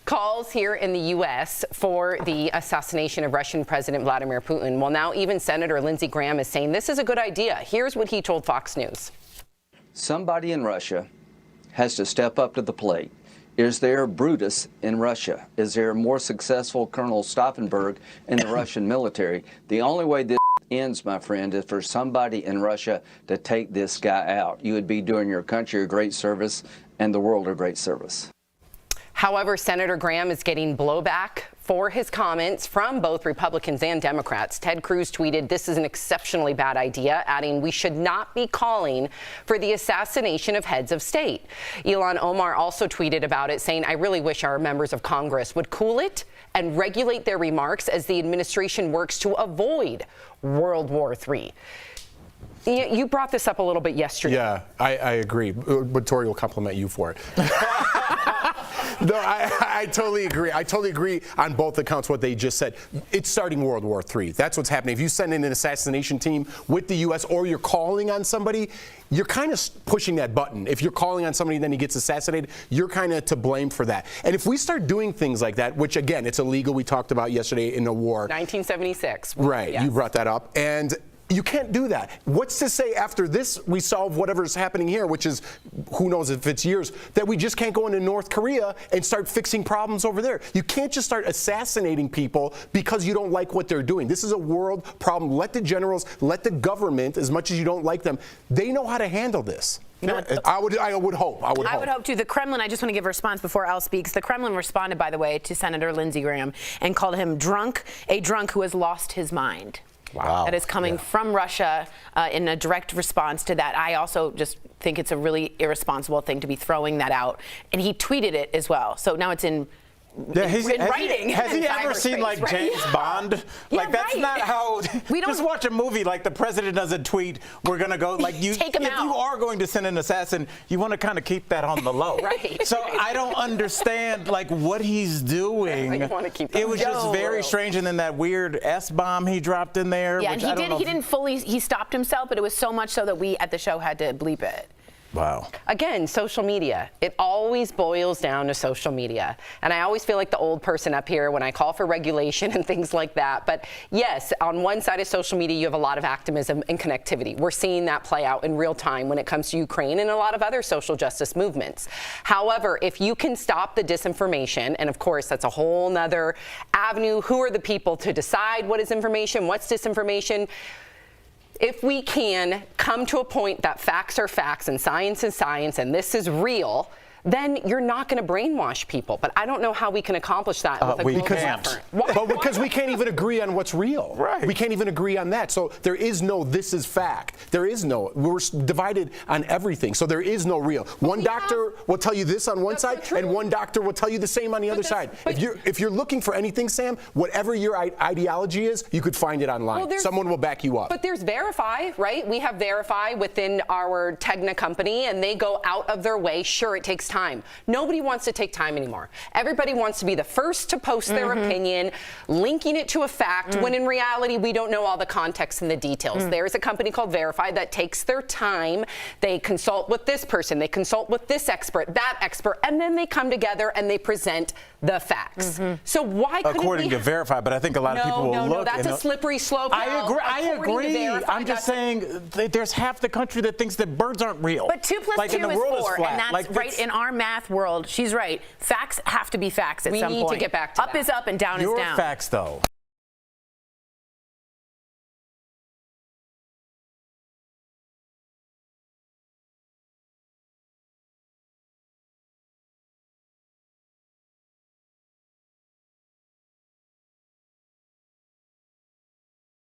calls here in the U.S. for the assassination of Russian President Vladimir Putin. Well, now even Senator Lindsey Graham is saying this is a good idea. Here's what he told Fox News. Somebody in Russia has to step up to the plate. Is there Brutus in Russia? Is there a more successful Colonel Stauffenberg in the Russian military? The only way this ends, my friend, is for somebody in Russia to take this guy out. You would be doing your country a great service and the world a great service. However, Senator Graham is getting blowback for his comments from both Republicans and Democrats. Ted Cruz tweeted, "This is an exceptionally bad idea," adding, "We should not be calling for the assassination of heads of state." Ilhan Omar also tweeted about it, saying, "I really wish our members of Congress would cool it and regulate their remarks as the administration works to avoid World War III." You brought this up a little bit yesterday. Yeah, I agree. But Tori will compliment you for it. No, I totally agree. I totally agree on both accounts what they just said. It's starting World War III. That's what's happening. If you send in an assassination team with the U.S. or you're calling on somebody, you're kind of pushing that button. If you're calling on somebody and then he gets assassinated, you're kind of to blame for that. And if we start doing things like that, which again, it's illegal, we talked about yesterday in the war. 1976. Right, yes. You brought that up. And you can't do that. What's to say after this we solve whatever's happening here, which is who knows if it's years, that we just can't go into North Korea and start fixing problems over there. You can't just start assassinating people because you don't like what they're doing. This is a world problem. Let the generals, let the government, as much as you don't like them, they know how to handle this. You know, I would hope. I would hope too. The Kremlin, I just want to give a response before Al speaks. The Kremlin responded, by the way, to Senator Lindsey Graham and called him a drunk who has lost his mind. Wow. That is coming from Russia in a direct response to that. I also just think it's a really irresponsible thing to be throwing that out. And he tweeted it as well. So now it's in writing. Has he ever seen like James Bond? Like that's not how. We don't just watch a movie. Like the president doesn't tweet. We're gonna go. Like you. Take him if out. you are going to send an assassin, you want to kind of keep that on the low. Right. So I don't understand like what he's doing. You want to keep that it was just very strange. And then that weird S-bomb he dropped in there. Yeah, which and I don't know he didn't fully. He stopped himself, but it was so much so that we at the show had to bleep it. Wow. Again, social media. It always boils down to social media. And I always feel like the old person up here when I call for regulation and things like that. But yes, on one side of social media, you have a lot of activism and connectivity. We're seeing that play out in real time when it comes to Ukraine and a lot of other social justice movements. However, if you can stop the disinformation, and of course, that's a whole nother avenue. Who are the people to decide what is information, what's disinformation? If we can come to a point that facts are facts and science is science and this is real, then you're not going to brainwash people. But I don't know how we can accomplish that with a global effort. But because we can't even agree on what's real. Right. We can't even agree on that. So there is no this is fact. There is no. We're divided on everything. So there is no real. One doctor will tell you this on one side, and one doctor will tell you the same on the other side. If you're looking for anything, Sam, whatever your ideology is, you could find it online. Well, someone will back you up. But there's Verify, right? We have Verify within our Tegna company, and they go out of their way. Sure, it takes time. Nobody wants to take time anymore. Everybody wants to be the first to post their opinion, linking it to a fact, when in reality, we don't know all the context and the details. There's a company called Verify that takes their time. They consult with this person. They consult with this expert, that expert, and then they come together and they present the facts. So why couldn't according to Verify, but I think a lot of people will look. No, that's a slippery slope. I agree. I'm just saying there's half the country that thinks that birds aren't real. But 2 + 2 is 4, and that's right in our math world. She's right. Facts have to be facts at some point. We need to get back to up that. Is up and down is down. Your facts, though.